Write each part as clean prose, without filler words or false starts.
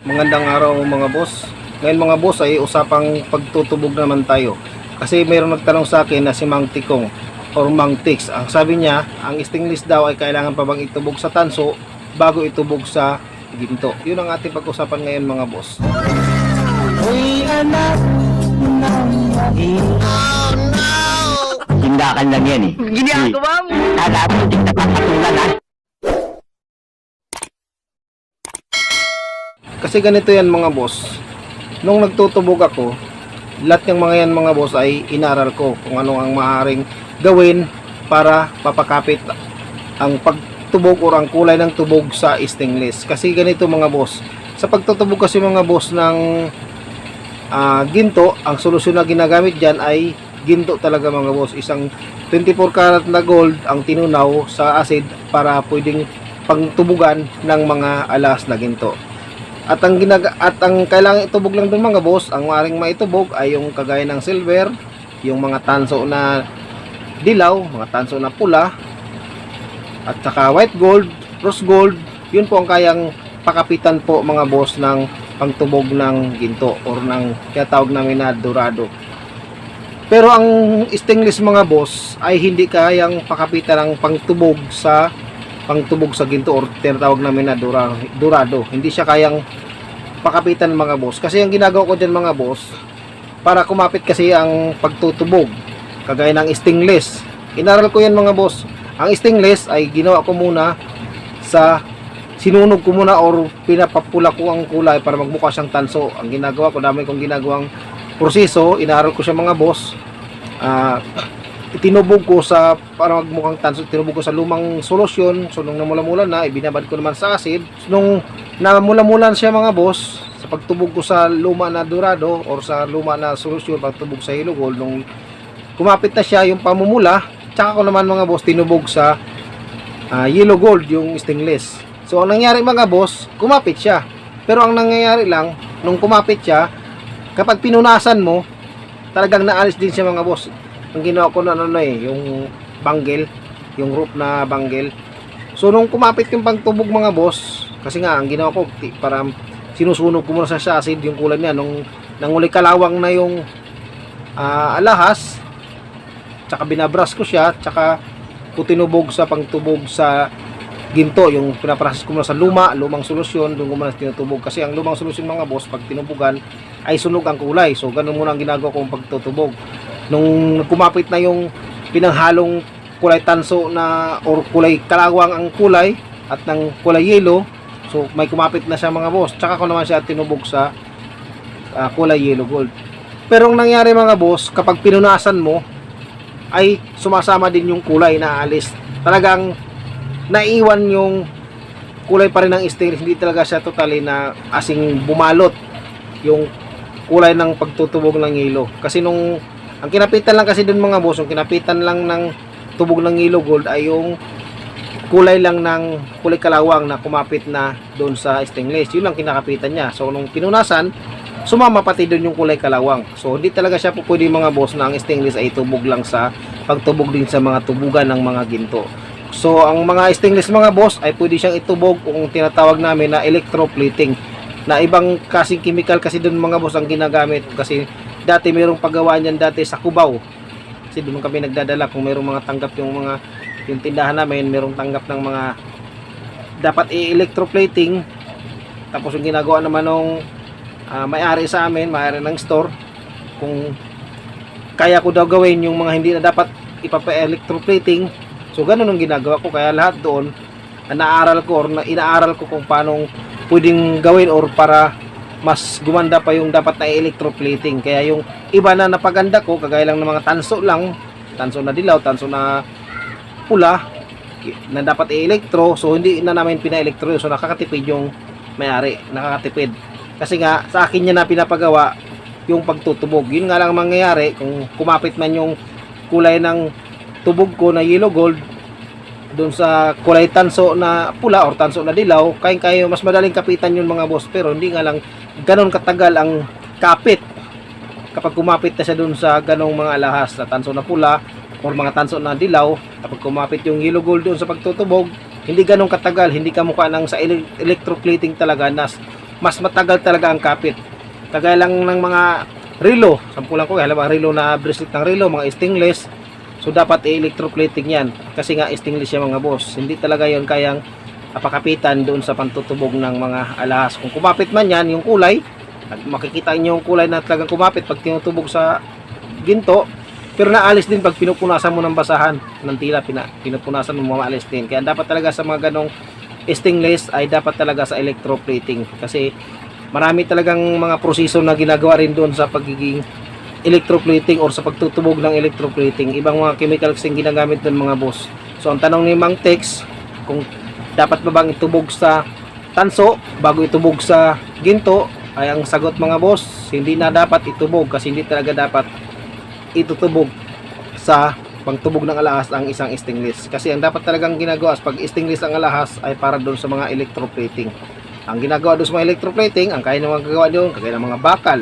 Magandang araw mga boss. Ngayon mga boss ay usapang pagtutubog naman tayo. Kasi mayroong nagtanong sa akin na si Mang Tikong or Mang Tix. Ang sabi niya, ang stainless daw ay kailangan pa bang itubog sa tanso bago itubog sa ginto. Yun ang ating pag-usapan ngayon mga boss. Uy, anak ng oh, no! Tindakan lang yan eh. Ginagawa mo! Kala mo, hindi napapatulan ha? Kasi ganito yan mga boss. Nung nagtutubog ako, lahat ng mga yan mga boss ay inaral ko kung ano ang maaaring gawin para papakapit ang pagtubog o ang kulay ng tubog sa stainless. Kasi ganito mga boss, sa pagtutubog kasi mga boss ng ginto, ang solusyon na ginagamit dyan ay ginto talaga mga boss. Isang 24 karat na gold ang tinunaw sa acid para pwedeng pangtubugan ng mga alas na ginto. At ang kailangan itubog lang dun mga boss, ang maaaring maitubog ay yung kagaya ng silver, yung mga tanso na dilaw, mga tanso na pula, at saka white gold, rose gold. Yun po ang kayang pakapitan po mga boss ng pangtubog ng ginto or ng tinatawag namin na dorado. Pero ang stainless mga boss ay hindi kayang pakapitan ng pangtubog sa ginto or tinatawag namin na dorado. Hindi siya kayang pakapitan mga boss. Kasi ang ginagawa ko dyan mga boss, para kumapit kasi ang pagtutubog kagaya ng stainless. Inaral ko yan mga boss. Ang stainless ay ginawa ko muna sa sinunog ko muna or pinapapula ko ang kulay para magmukha siyang tanso. Ang ginagawa ko, dami kong ginagawang proseso. Inaral ko siya mga boss. Tinubog ko sa para magmukhang tanso, tinubog ko sa lumang solusyon. So nung namula-mula na, ibinabad ko naman sa acid. So, nung namula-mulan siya mga boss, sa pagtubog ko sa luma na dorado or sa luma na solusyon, pagtubog sa yellow gold, nung kumapit na siya yung pamumula, tsaka ko naman mga boss tinubog sa yellow gold yung stainless. So ang nangyari mga boss, kumapit siya. Pero ang nangyayari lang, nung kumapit siya, kapag pinunasan mo, talagang naalis din siya mga boss. Ang ginawa ko na yung banggel, yung rope na banggel. So nung kumapit yung pagtubog mga boss, kasi nga ang ginawa ko para sinusunog ko muna sa acid yung kulay niya. Nung nanguli kalawang na yung alahas, tsaka binabras ko siya, tsaka ko tinubog sa pangtubog sa ginto. Yung pinaprocess ko muna sa lumang solusyon, doon ko muna tinutubog. Kasi ang lumang solusyon mga boss, pag tinubugan ay sunog ang kulay. So ganun muna ang ginagawa kong pagtutubog. Nung kumapit na yung pinanghalong kulay tanso na or kulay kalawang ang kulay at ng kulay yellow, so may kumapit na siya mga boss, tsaka ko naman siya tinubog sa kulay yellow gold. Pero ang nangyari mga boss, kapag pinunasan mo ay sumasama din yung kulay na alis. Talagang naiwan yung kulay pa rin ng stainless, hindi talaga siya totally na asing bumalot yung kulay ng pagtutubog ng yelo. Kasi nung ang kinapitan lang kasi dun mga boss, yung kinapitan lang ng tubog ng yellow gold ay yung kulay lang ng kulay kalawang na kumapit na doon sa stainless. Yun lang kinakapitan niya. So nung pinunasan, sumama pati doon yung kulay kalawang. So hindi talaga siya po pwede mga boss na ang stainless ay tubog lang sa pagtubog din sa mga tubugan ng mga ginto. So ang mga stainless mga boss ay pwede siyang itubog kung tinatawag namin na electroplating, na ibang kasing chemical kasi doon mga boss ang ginagamit. Kasi dati mayroong paggawa niyan dati sa Cubao. Kasi doon kami nagdadala kung mayroong mga tanggap yung tindahan namin, mayroong tanggap ng mga dapat i-electroplating. Tapos yung ginagawa naman nung may-ari sa amin, may-ari ng store, kung kaya ko daw gawin yung mga hindi na dapat ipapa-electroplating. So ganun ang ginagawa ko. Kaya lahat doon inaaral ko kung paano pwedeng gawin or para mas gumanda pa yung dapat na electroplating. Kaya yung iba na napaganda ko, kagaya lang ng mga tanso lang, tanso na dilaw, tanso na pula, na dapat i-elektro, so hindi na namin pina-elektro. So nakakatipid yung may-ari, nakakatipid. Kasi nga sa akin niya na pinapagawa yung pagtutubog. Yun nga lang mangyayari kung kumapit man yung kulay ng tubog ko na yellow gold doon sa kulay tanso na pula or tanso na dilaw, kaya mas madaling kapitan yun mga boss. Pero hindi nga lang ganon katagal ang kapit kapag kumapit na siya doon sa ganong mga alahas na tanso na pula or mga tanso na dilaw. Kapag kumapit yung yellow gold doon sa pagtutubog, hindi ganong katagal, hindi kamukha ng sa electroplating talaga na mas matagal talaga ang kapit. Kagaya lang ng mga relo, sampulan ko, halimbawa relo na bracelet ng relo, mga stainless, so dapat i-electroplating yan kasi nga stainless yan mga boss. Hindi talaga yon kayang pakapitan doon sa pantutubog ng mga alahas. Kung kumapit man yan, yung kulay, at makikita niyo yung kulay na talagang kumapit pag tinutubog sa ginto, pero naalis din pag pinupunasan mo ng basahan ng tila, pinupunasan mo, mamaalis din. Kaya dapat talaga sa mga ganong stainless ay dapat talaga sa electroplating kasi marami talagang mga proseso na ginagawa rin doon sa pagiging electroplating or sa pagtutubog ng electroplating. Ibang mga chemicals yung ginagamit doon mga boss. So ang tanong ni Mang Tex, kung dapat ba bang itubog sa tanso bago itubog sa ginto, ay ang sagot mga boss, hindi na dapat itubog kasi hindi talaga dapat itutubog sa pagtubog ng alahas ang isang stainless. Kasi ang dapat talagang ginagawa pag stainless ang alahas ay para doon sa mga electroplating. Ang ginagawa doon sa mga electroplating, ang kaya naman gagawa doon, kagaya ng mga bakal,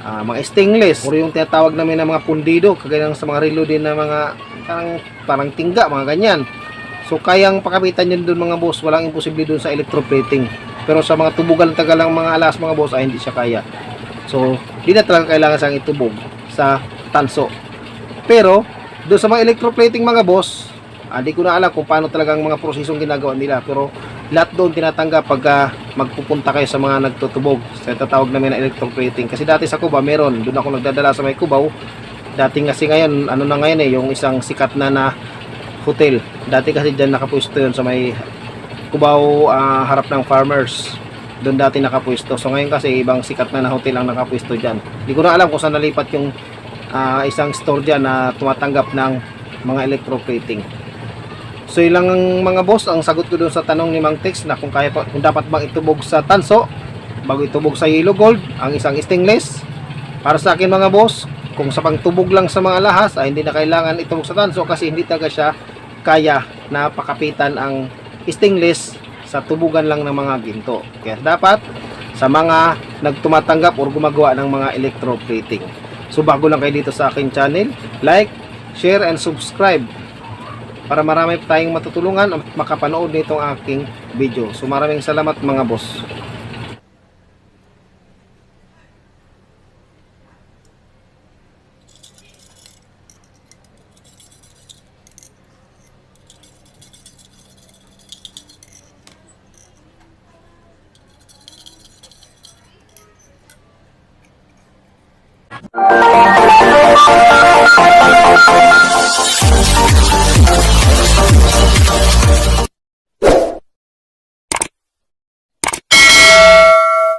mga stainless, o yung tinatawag namin ng mga pundido, kagaya ng sa mga relo din na mga parang tingga, mga ganyan. So kayang pakapitan yun doon mga boss, walang imposible doon sa electroplating. Pero sa mga tubugan tagalang mga alas mga boss ay hindi siya kaya. So di na talaga kailangan siyang itubog sa tanso. Pero doon sa mga electroplating mga boss, hindi ko na alam kung paano talagang mga prosesong ginagawa nila, pero lahat doon tinatanggap pagka magpupunta kayo sa mga nagtutubog sa tatawag namin na electroplating. Kasi dati sa Cubao meron, doon ako nagdadala sa may Cubao. Dati kasi ngayon, ano na ngayon yung isang sikat na hotel. Dati kasi dyan nakapwesto yun sa may Cubao, harap ng Farmers. Doon dati nakapwesto. So ngayon kasi ibang sikat na hotel ang nakapwesto dyan. Hindi ko na alam kung saan nalipat yung isang store dyan na tumatanggap ng mga electroplating. So ilang mga boss ang sagot ko doon sa tanong ni Mang Tex na kung dapat bang itubog sa tanso bago itubog sa yellow gold ang isang stainless. Para sa akin mga boss, kung sa pangtubog lang sa mga alahas ay hindi na kailangan itubog sa tanso kasi hindi talaga siya kaya na pakapitan ang stainless sa tubugan lang ng mga ginto. Kaya dapat sa mga nagtumatanggap o gumagawa ng mga electroplating. So bago lang kayo dito sa aking channel, like, share and subscribe para marami tayong matutulungan at makapanood nitong aking video. So maraming salamat mga boss.